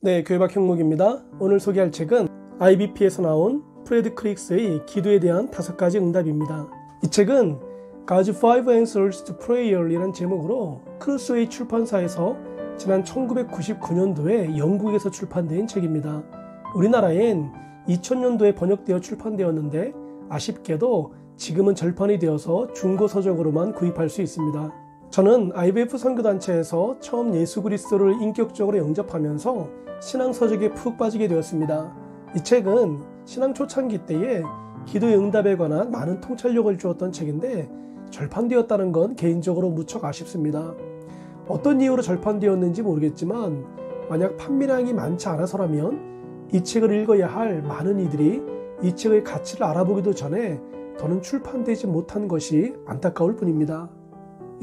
네, 교회박 형목입니다. 오늘 소개할 책은 IBP에서 나온 프레드 크릭스의 기도에 대한 5가지 응답입니다. 이 책은 God's 5 Answers to Prayer 이라는 제목으로 크루스웨이 출판사에서 지난 1999년도에 영국에서 출판된 책입니다. 우리나라엔 2000년도에 번역되어 출판되었는데 아쉽게도 지금은 절판이 되어서 중고 서적으로만 구입할 수 있습니다. 저는 IBF 선교단체에서 처음 예수 그리스도를 인격적으로 영접하면서 신앙 서적에 푹 빠지게 되었습니다. 이 책은 신앙 초창기 때에 기도의 응답에 관한 많은 통찰력을 주었던 책인데 절판되었다는 건 개인적으로 무척 아쉽습니다. 어떤 이유로 절판되었는지 모르겠지만 만약 판매량이 많지 않아서라면 이 책을 읽어야 할 많은 이들이 이 책의 가치를 알아보기도 전에 더는 출판되지 못한 것이 안타까울 뿐입니다.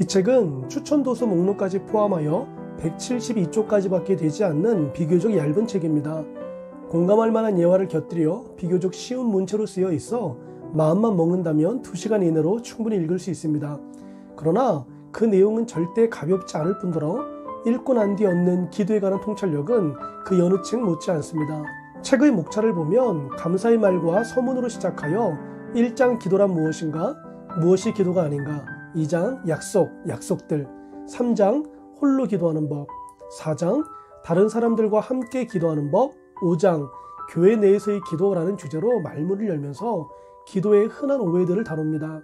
이 책은 추천도서 목록까지 포함하여 172쪽까지밖에 되지 않는 비교적 얇은 책입니다. 공감할 만한 예화를 곁들여 비교적 쉬운 문체로 쓰여 있어 마음만 먹는다면 2시간 이내로 충분히 읽을 수 있습니다. 그러나 그 내용은 절대 가볍지 않을 뿐더러 읽고 난 뒤 얻는 기도에 관한 통찰력은 그 여느 책 못지 않습니다. 책의 목차를 보면 감사의 말과 서문으로 시작하여 1장 기도란 무엇인가? 무엇이 기도가 아닌가? 2장 약속들, 3장 홀로 기도하는 법, 4장 다른 사람들과 함께 기도하는 법, 5장 교회 내에서의 기도라는 주제로 말문을 열면서 기도의 흔한 오해들을 다룹니다.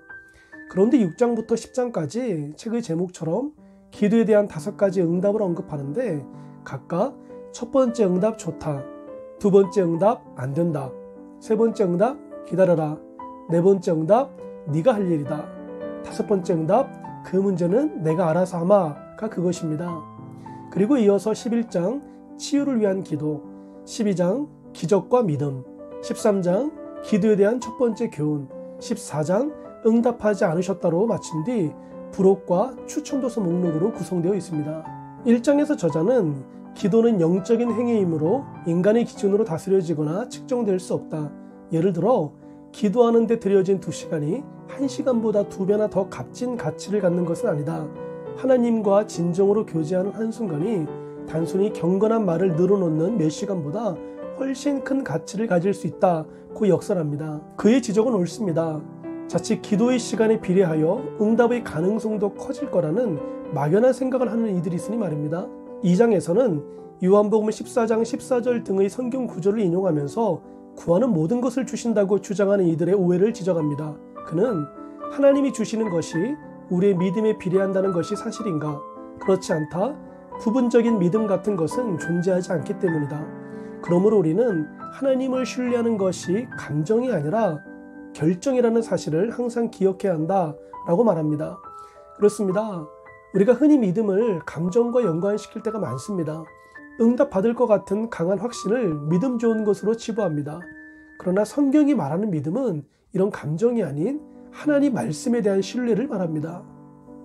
그런데 6장부터 10장까지 책의 제목처럼 기도에 대한 5가지 응답을 언급하는데 각각 첫 번째 응답 좋다, 두 번째 응답 안 된다, 세 번째 응답 기다려라, 네 번째 응답 네가 할 일이다, 다섯 번째 응답 그 문제는 내가 알아서 하마가 그것입니다. 그리고 이어서 11장 치유를 위한 기도, 12장 기적과 믿음, 13장 기도에 대한 첫 번째 교훈, 14장 응답하지 않으셨다로 마친 뒤 부록과 추천도서 목록으로 구성되어 있습니다. 1장에서 저자는 기도는 영적인 행위이므로 인간의 기준으로 다스려지거나 측정될 수 없다. 예를 들어 기도하는 데 들여진 2시간이 1시간보다 2배나 더 값진 가치를 갖는 것은 아니다. 하나님과 진정으로 교제하는 한순간이 단순히 경건한 말을 늘어놓는 몇 시간보다 훨씬 큰 가치를 가질 수 있다고 역설합니다. 그의 지적은 옳습니다. 자칫 기도의 시간에 비례하여 응답의 가능성도 커질 거라는 막연한 생각을 하는 이들이 있으니 말입니다. 2장에서는 요한복음 14장 14절 등의 성경 구절을 인용하면서 구하는 모든 것을 주신다고 주장하는 이들의 오해를 지적합니다. 그는 하나님이 주시는 것이 우리의 믿음에 비례한다는 것이 사실인가? 그렇지 않다. 부분적인 믿음 같은 것은 존재하지 않기 때문이다. 그러므로 우리는 하나님을 신뢰하는 것이 감정이 아니라 결정이라는 사실을 항상 기억해야 한다라고 말합니다. 그렇습니다. 우리가 흔히 믿음을 감정과 연관시킬 때가 많습니다. 응답받을 것 같은 강한 확신을 믿음 좋은 것으로 치부합니다. 그러나 성경이 말하는 믿음은 이런 감정이 아닌 하나님 말씀에 대한 신뢰를 말합니다.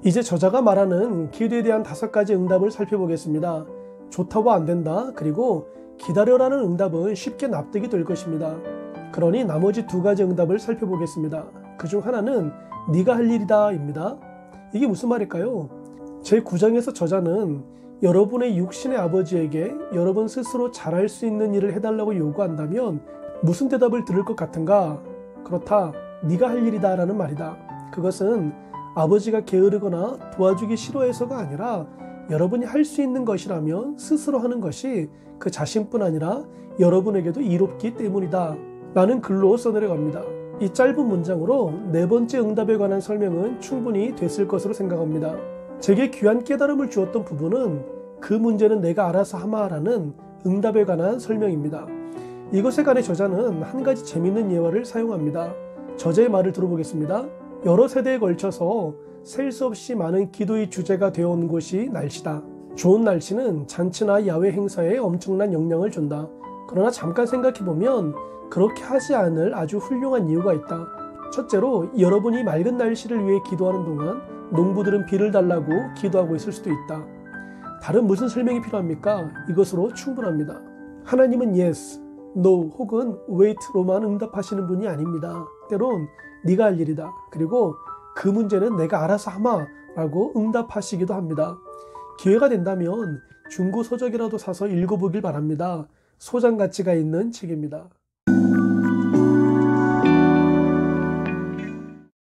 이제 저자가 말하는 기도에 대한 5가지 응답을 살펴보겠습니다. 좋다고 안 된다, 그리고 기다려라는 응답은 쉽게 납득이 될 것입니다. 그러니 나머지 2가지 응답을 살펴보겠습니다. 그중 하나는 네가 할 일이다 입니다. 이게 무슨 말일까요? 제9장에서 저자는 여러분의 육신의 아버지에게 여러분 스스로 잘할 수 있는 일을 해달라고 요구한다면 무슨 대답을 들을 것 같은가? 그렇다, 네가 할 일이다 라는 말이다. 그것은 아버지가 게으르거나 도와주기 싫어해서가 아니라 여러분이 할 수 있는 것이라면 스스로 하는 것이 그 자신뿐 아니라 여러분에게도 이롭기 때문이다 라는 글로 써내려갑니다. 이 짧은 문장으로 4번째 응답에 관한 설명은 충분히 됐을 것으로 생각합니다. 제게 귀한 깨달음을 주었던 부분은 그 문제는 내가 알아서 하마라는 응답에 관한 설명입니다. 이것에 관해 저자는 한 가지 재미있는 예화를 사용합니다. 저자의 말을 들어보겠습니다. 여러 세대에 걸쳐서 셀 수 없이 많은 기도의 주제가 되어온 곳이 날씨다. 좋은 날씨는 잔치나 야외 행사에 엄청난 영향을 준다. 그러나 잠깐 생각해보면 그렇게 하지 않을 아주 훌륭한 이유가 있다. 첫째로 여러분이 맑은 날씨를 위해 기도하는 동안 농부들은 비를 달라고 기도하고 있을 수도 있다. 다른 무슨 설명이 필요합니까? 이것으로 충분합니다. 하나님은 yes, no 혹은 wait로만 응답하시는 분이 아닙니다. 때론 네가 할 일이다. 그리고 그 문제는 내가 알아서 하마 라고 응답하시기도 합니다. 기회가 된다면 중고 서적이라도 사서 읽어보길 바랍니다. 소장 가치가 있는 책입니다.